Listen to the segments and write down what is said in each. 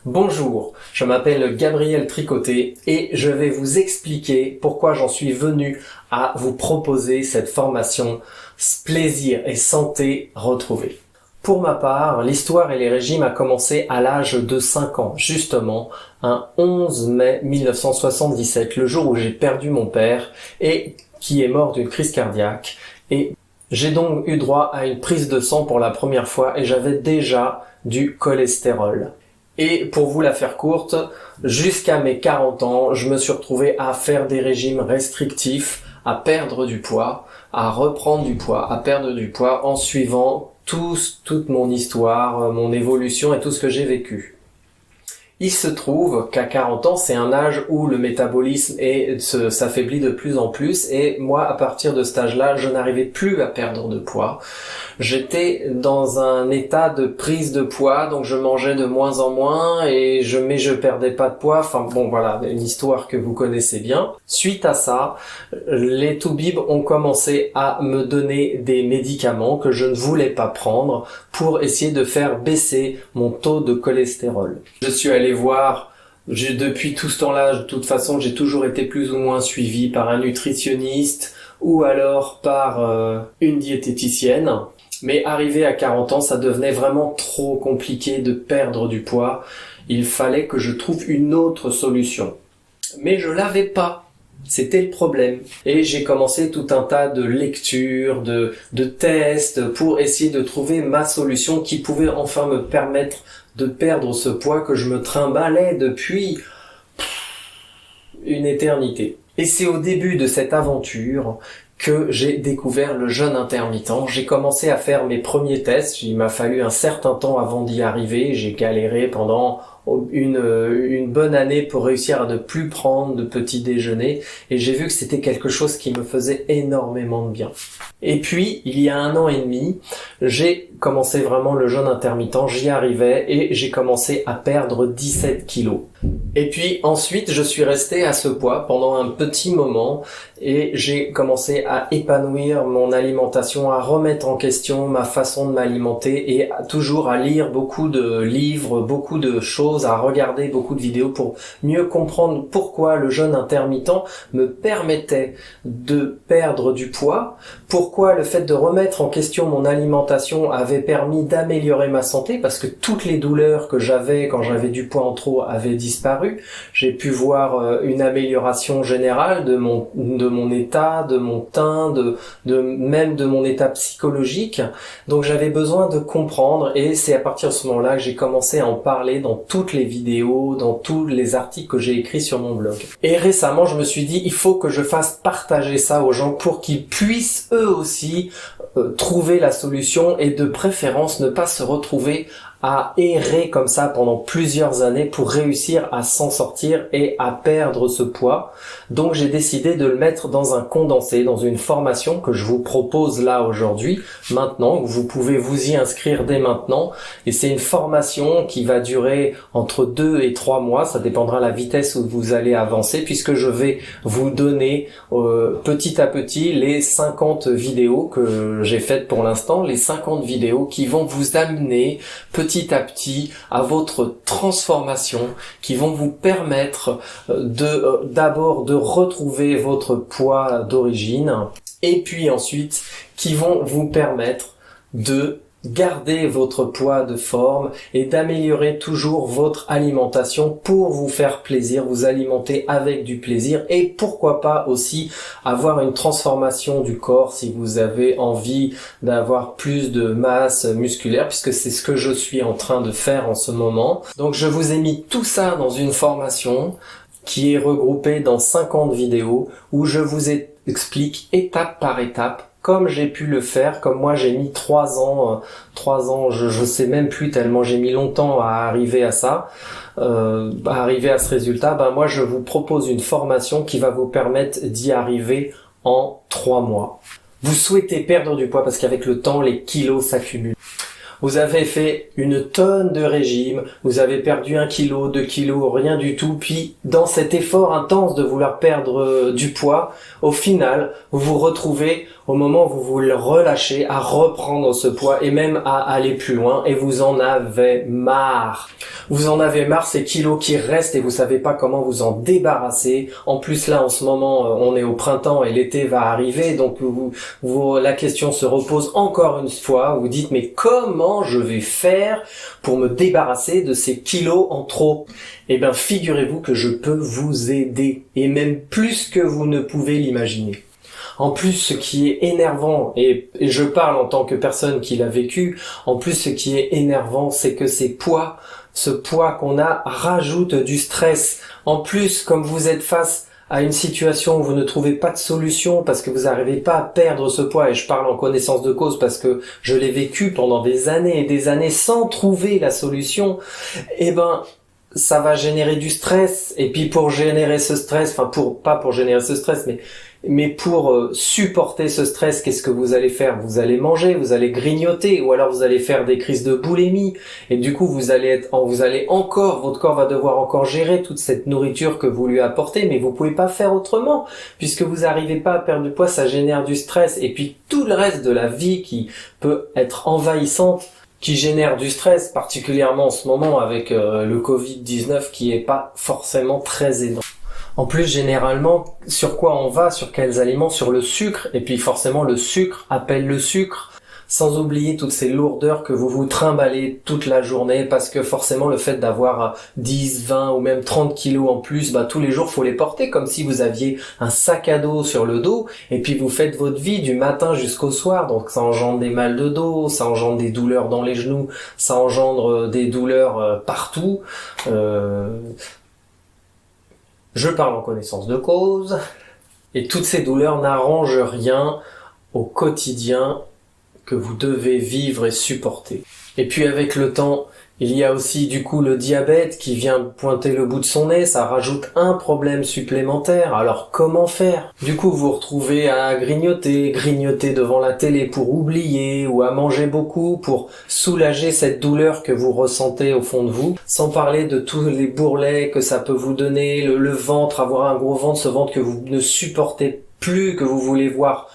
Bonjour, je m'appelle Gabriel Tricoté et je vais vous expliquer pourquoi j'en suis venu à vous proposer cette formation Plaisir et Santé Retrouvée. Pour ma part, l'histoire et les régimes a commencé à l'âge de 5 ans, justement, un 11 mai 1977, le jour où j'ai perdu mon père et qui est mort d'une crise cardiaque. Et j'ai donc eu droit à une prise de sang pour la première fois et j'avais déjà du cholestérol. Et pour vous la faire courte, jusqu'à mes 40 ans, je me suis retrouvé à faire des régimes restrictifs, à perdre du poids, à reprendre du poids, à perdre du poids en suivant toute mon histoire, mon évolution et tout ce que j'ai vécu. Il se trouve qu'à 40 ans, c'est un âge où le métabolisme s'affaiblit de plus en plus et moi, à partir de cet âge-là, je n'arrivais plus à perdre de poids. J'étais dans un état de prise de poids, donc je mangeais de moins en moins mais je perdais pas de poids. Enfin bon, voilà, une histoire que vous connaissez bien. Suite à ça, les toubibs ont commencé à me donner des médicaments que je ne voulais pas prendre pour essayer de faire baisser mon taux de cholestérol. Je suis allé voir, depuis tout ce temps-là, de toute façon, j'ai toujours été plus ou moins suivi par un nutritionniste ou alors par une diététicienne. Mais arrivé à 40 ans, ça devenait vraiment trop compliqué de perdre du poids. Il fallait que je trouve une autre solution. Mais je l'avais pas. C'était le problème. Et j'ai commencé tout un tas de lectures, de tests pour essayer de trouver ma solution qui pouvait enfin me permettre de perdre ce poids que je me trimballais depuis une éternité. Et c'est au début de cette aventure que j'ai découvert le jeûne intermittent. J'ai commencé à faire mes premiers tests. Il m'a fallu un certain temps avant d'y arriver. J'ai galéré pendant une bonne année pour réussir à ne plus prendre de petit déjeuner. Et j'ai vu que c'était quelque chose qui me faisait énormément de bien. Et puis, il y a 1 an et demi, j'ai commencé vraiment le jeûne intermittent. J'y arrivais et j'ai commencé à perdre 17 kilos. Et puis ensuite, je suis resté à ce poids pendant un petit moment et j'ai commencé à épanouir mon alimentation, à remettre en question ma façon de m'alimenter et toujours à lire beaucoup de livres, beaucoup de choses, à regarder beaucoup de vidéos pour mieux comprendre pourquoi le jeûne intermittent me permettait de perdre du poids, pourquoi le fait de remettre en question mon alimentation avait permis d'améliorer ma santé parce que toutes les douleurs que j'avais quand j'avais du poids en trop avaient disparu. J'ai pu voir une amélioration générale de mon état, de mon teint, même de mon état psychologique. Donc j'avais besoin de comprendre et c'est à partir de ce moment-là que j'ai commencé à en parler dans toutes les vidéos, dans tous les articles que j'ai écrits sur mon blog. Et récemment, je me suis dit, il faut que je fasse partager ça aux gens pour qu'ils puissent eux aussi trouver la solution et de préférence ne pas se retrouver à errer comme ça pendant plusieurs années pour réussir à s'en sortir et à perdre ce poids. Donc j'ai décidé de le mettre dans un condensé, dans une formation que je vous propose là aujourd'hui, maintenant. Vous pouvez vous y inscrire dès maintenant. Et c'est une formation qui va durer entre 2 et 3 mois. Ça dépendra de la vitesse où vous allez avancer puisque je vais vous donner petit à petit les 50 vidéos que j'ai faites pour l'instant. Les 50 vidéos qui vont vous amener petit à petit à votre transformation, qui vont vous permettre d'abord de retrouver votre poids d'origine et puis ensuite qui vont vous permettre de garder votre poids de forme et d'améliorer toujours votre alimentation pour vous faire plaisir, vous alimenter avec du plaisir et pourquoi pas aussi avoir une transformation du corps si vous avez envie d'avoir plus de masse musculaire puisque c'est ce que je suis en train de faire en ce moment. Donc je vous ai mis tout ça dans une formation qui est regroupée dans 50 vidéos où je vous explique étape par étape comme j'ai pu le faire, comme moi j'ai mis 3 ans, je sais même plus tellement j'ai mis longtemps à arriver à ça, à arriver à ce résultat, moi je vous propose une formation qui va vous permettre d'y arriver en 3 mois. Vous souhaitez perdre du poids parce qu'avec le temps les kilos s'accumulent. Vous avez fait une tonne de régimes, vous avez perdu 1 kilo, 2 kilos, rien du tout, puis dans cet effort intense de vouloir perdre du poids, au final, vous vous retrouvez au moment où vous vous le relâchez à reprendre ce poids et même à aller plus loin et vous en avez marre. Vous en avez marre, ces kilos qui restent et vous savez pas comment vous en débarrasser. En plus là, en ce moment, on est au printemps et l'été va arriver, donc la question se repose encore une fois. Vous dites, mais comment je vais faire pour me débarrasser de ces kilos en trop? Eh bien, figurez-vous que je peux vous aider, et même plus que vous ne pouvez l'imaginer. En plus, ce qui est énervant, et je parle en tant que personne qui l'a vécu, en plus ce qui est énervant, c'est que ce poids qu'on a rajoute du stress. En plus, comme vous êtes face à une situation où vous ne trouvez pas de solution parce que vous n'arrivez pas à perdre ce poids, et je parle en connaissance de cause parce que je l'ai vécu pendant des années et des années sans trouver la solution, eh ben, ça va générer du stress. Et puis pour générer ce stress, pas pour générer ce stress, mais pour supporter ce stress, qu'est-ce que vous allez faire? Vous allez manger, vous allez grignoter, ou alors vous allez faire des crises de boulimie, et du coup votre corps va devoir encore gérer toute cette nourriture que vous lui apportez, mais vous pouvez pas faire autrement, puisque vous n'arrivez pas à perdre du poids, ça génère du stress, et puis tout le reste de la vie qui peut être envahissante, qui génère du stress, particulièrement en ce moment avec le Covid-19 qui est pas forcément très aidant. En plus, généralement, sur quoi on va, sur quels aliments? Sur le sucre, et puis forcément le sucre appelle le sucre, sans oublier toutes ces lourdeurs que vous vous trimballez toute la journée, parce que forcément le fait d'avoir 10, 20 ou même 30 kilos en plus, tous les jours faut les porter, comme si vous aviez un sac à dos sur le dos, et puis vous faites votre vie du matin jusqu'au soir, donc ça engendre des mal de dos, ça engendre des douleurs dans les genoux, ça engendre des douleurs partout. Je parle en connaissance de cause, et toutes ces douleurs n'arrangent rien au quotidien que vous devez vivre et supporter. Et puis avec le temps, il y a aussi du coup le diabète qui vient pointer le bout de son nez, ça rajoute un problème supplémentaire. Alors comment faire? Du coup vous vous retrouvez à grignoter devant la télé pour oublier, ou à manger beaucoup pour soulager cette douleur que vous ressentez au fond de vous, sans parler de tous les bourrelets que ça peut vous donner, le ventre, avoir un gros ventre, ce ventre que vous ne supportez plus, que vous voulez voir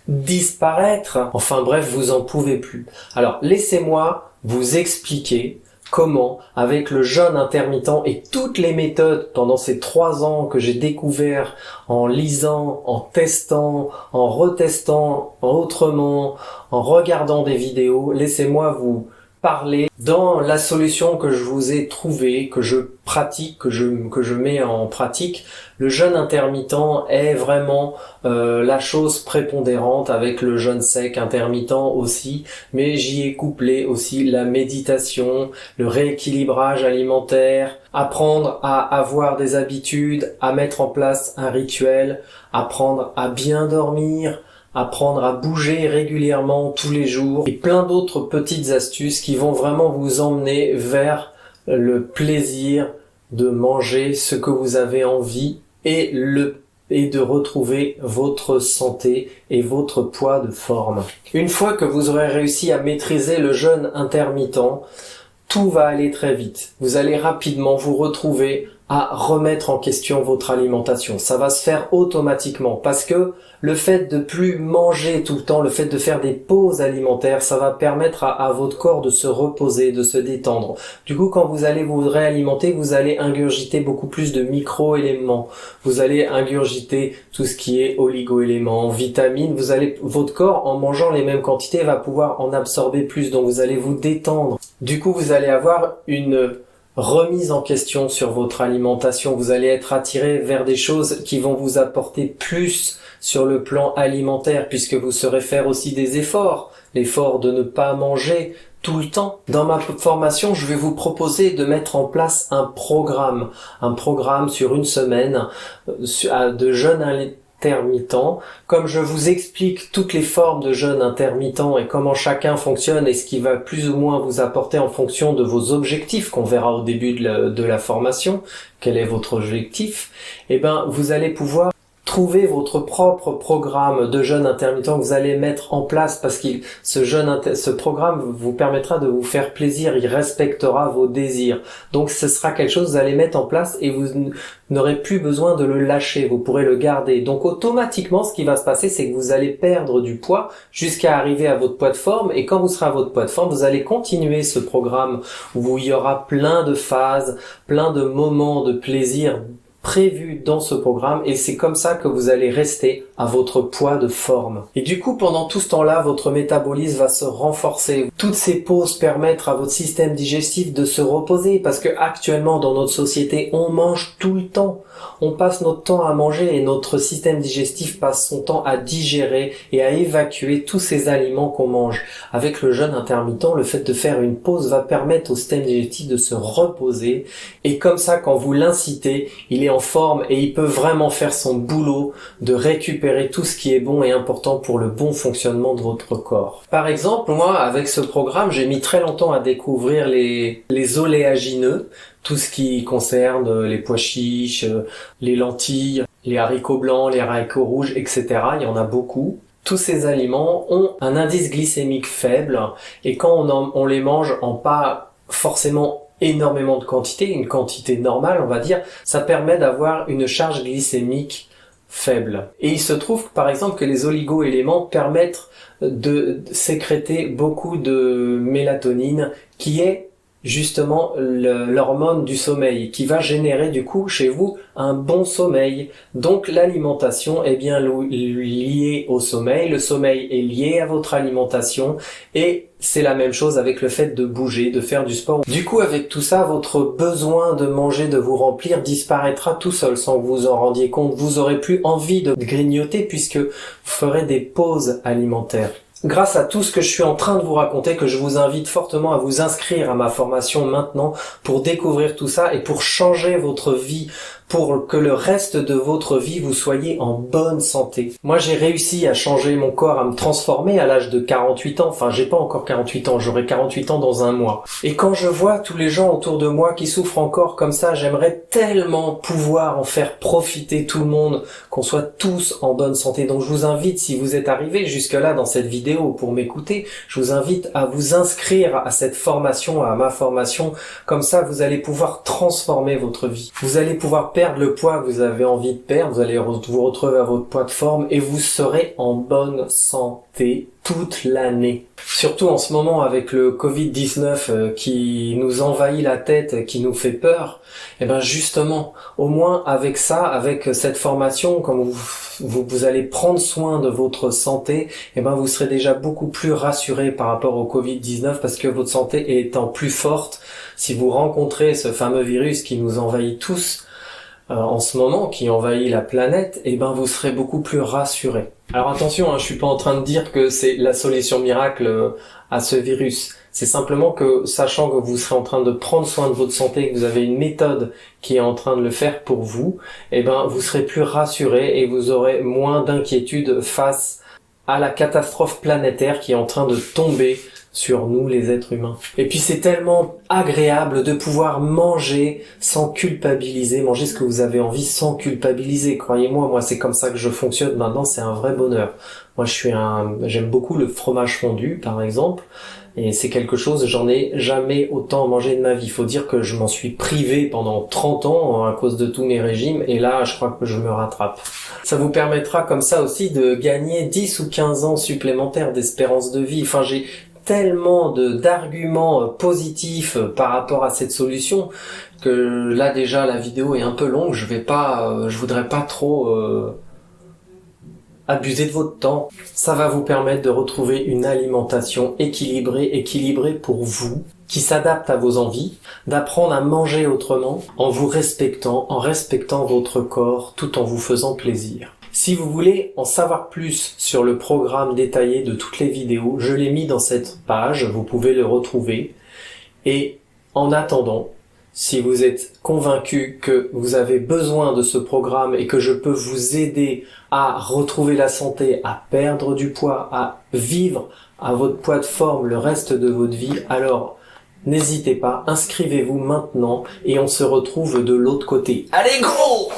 disparaître. Enfin bref, vous en pouvez plus. Alors laissez-moi vous expliquer comment, avec le jeûne intermittent et toutes les méthodes pendant ces 3 ans que j'ai découvert en lisant, en testant, en retestant autrement, en regardant des vidéos, laissez-moi vous parler dans la solution que je vous ai trouvée, que je pratique, que je mets en pratique. Le jeûne intermittent est vraiment la chose prépondérante, avec le jeûne sec intermittent aussi, mais j'y ai couplé aussi la méditation, le rééquilibrage alimentaire, apprendre à avoir des habitudes, à mettre en place un rituel, apprendre à bien dormir, apprendre à bouger régulièrement tous les jours, et plein d'autres petites astuces qui vont vraiment vous emmener vers le plaisir de manger ce que vous avez envie et de retrouver votre santé et votre poids de forme. Une fois que vous aurez réussi à maîtriser le jeûne intermittent, tout va aller très vite. Vous allez rapidement vous retrouver à remettre en question votre alimentation. Ça va se faire automatiquement, parce que le fait de plus manger tout le temps, le fait de faire des pauses alimentaires, ça va permettre à votre corps de se reposer, de se détendre. Du coup, quand vous allez vous réalimenter, vous allez ingurgiter beaucoup plus de micro-éléments. Vous allez ingurgiter tout ce qui est oligo-éléments, vitamines. Votre corps, en mangeant les mêmes quantités, va pouvoir en absorber plus. Donc vous allez vous détendre. Du coup, vous allez avoir une remise en question sur votre alimentation. Vous allez être attiré vers des choses qui vont vous apporter plus sur le plan alimentaire, puisque vous saurez faire aussi des efforts. L'effort de ne pas manger tout le temps. Dans ma formation, je vais vous proposer de mettre en place un programme sur une semaine de jeûne intermittent. Comme je vous explique toutes les formes de jeûne intermittent et comment chacun fonctionne et ce qui va plus ou moins vous apporter en fonction de vos objectifs, qu'on verra au début de la formation, quel est votre objectif, vous allez pouvoir Trouvez votre propre programme de jeûne intermittent que vous allez mettre en place parce que ce programme vous permettra de vous faire plaisir, il respectera vos désirs. Donc ce sera quelque chose que vous allez mettre en place et vous n'aurez plus besoin de le lâcher, vous pourrez le garder. Donc automatiquement, ce qui va se passer, c'est que vous allez perdre du poids jusqu'à arriver à votre poids de forme, et quand vous serez à votre poids de forme, vous allez continuer ce programme où il y aura plein de phases, plein de moments de plaisir prévu dans ce programme, et c'est comme ça que vous allez rester à votre poids de forme. Et du coup, pendant tout ce temps-là, votre métabolisme va se renforcer. Toutes ces pauses permettent à votre système digestif de se reposer, parce que actuellement, dans notre société, on mange tout le temps. On passe notre temps à manger et notre système digestif passe son temps à digérer et à évacuer tous ces aliments qu'on mange. Avec le jeûne intermittent, le fait de faire une pause va permettre au système digestif de se reposer, et comme ça, quand vous l'incitez, il est en forme et il peut vraiment faire son boulot de récupérer tout ce qui est bon et important pour le bon fonctionnement de votre corps. Par exemple, moi, avec ce programme, j'ai mis très longtemps à découvrir les oléagineux, tout ce qui concerne les pois chiches, les lentilles, les haricots blancs, les haricots rouges, etc. Il y en a beaucoup. Tous ces aliments ont un indice glycémique faible, et quand on les mange en pas forcément énormément de quantité, une quantité normale on va dire, ça permet d'avoir une charge glycémique faible. Et il se trouve par exemple que les oligo-éléments permettent de sécréter beaucoup de mélatonine, qui est justement l'hormone du sommeil, qui va générer du coup chez vous un bon sommeil. Donc l'alimentation est bien liée au sommeil, le sommeil est lié à votre alimentation, et c'est la même chose avec le fait de bouger, de faire du sport. Du coup, avec tout ça, votre besoin de manger, de vous remplir, disparaîtra tout seul sans que vous en rendiez compte. Vous aurez plus envie de grignoter puisque vous ferez des pauses alimentaires. Grâce à tout ce que je suis en train de vous raconter, que je vous invite fortement à vous inscrire à ma formation maintenant pour découvrir tout ça et pour changer votre vie, pour que le reste de votre vie vous soyez en bonne santé. Moi, j'ai réussi à changer mon corps, à me transformer à l'âge de 48 ans. Enfin, j'ai pas encore 48 ans, j'aurai 48 ans dans un mois. Et quand je vois tous les gens autour de moi qui souffrent encore comme ça, j'aimerais tellement pouvoir en faire profiter tout le monde, qu'on soit tous en bonne santé. Donc je vous invite, si vous êtes arrivé jusque-là dans cette vidéo pour m'écouter, je vous invite à vous inscrire à cette formation, à ma formation. Comme ça, vous allez pouvoir transformer votre vie. Vous allez pouvoir perdre le poids que vous avez envie de perdre, vous allez vous retrouver à votre poids de forme et vous serez en bonne santé toute l'année. Surtout en ce moment avec le Covid-19 qui nous envahit la tête, qui nous fait peur, et ben justement, au moins avec ça, avec cette formation, comme vous allez prendre soin de votre santé, et ben vous serez déjà beaucoup plus rassuré par rapport au Covid-19 parce que votre santé étant plus forte, si vous rencontrez ce fameux virus qui nous envahit tous, en ce moment, qui envahit la planète, et ben vous serez beaucoup plus rassuré. Alors attention, je suis pas en train de dire que c'est la solution miracle à ce virus. C'est simplement que, sachant que vous serez en train de prendre soin de votre santé, que vous avez une méthode qui est en train de le faire pour vous, et ben vous serez plus rassuré et vous aurez moins d'inquiétude face à la catastrophe planétaire qui est en train de tomber sur nous les êtres humains. Et puis c'est tellement agréable de pouvoir manger sans culpabiliser, manger ce que vous avez envie sans culpabiliser. Croyez-moi, moi c'est comme ça que je fonctionne maintenant, c'est un vrai bonheur. Moi j'aime beaucoup le fromage fondu par exemple, et c'est quelque chose, j'en ai jamais autant mangé de ma vie. Il faut dire que je m'en suis privé pendant 30 ans à cause de tous mes régimes, et là je crois que je me rattrape. Ça vous permettra comme ça aussi de gagner 10 ou 15 ans supplémentaires d'espérance de vie. Enfin, j'ai tellement d'arguments positifs par rapport à cette solution que là déjà la vidéo est un peu longue, je voudrais pas trop abuser de votre temps. Ça va vous permettre de retrouver une alimentation équilibrée pour vous, qui s'adapte à vos envies, d'apprendre à manger autrement, en vous respectant, en respectant votre corps, tout en vous faisant plaisir. Si vous voulez en savoir plus sur le programme détaillé de toutes les vidéos, je l'ai mis dans cette page, vous pouvez le retrouver. Et en attendant, si vous êtes convaincu que vous avez besoin de ce programme et que je peux vous aider à retrouver la santé, à perdre du poids, à vivre à votre poids de forme le reste de votre vie, alors n'hésitez pas, inscrivez-vous maintenant et on se retrouve de l'autre côté. Allez gros!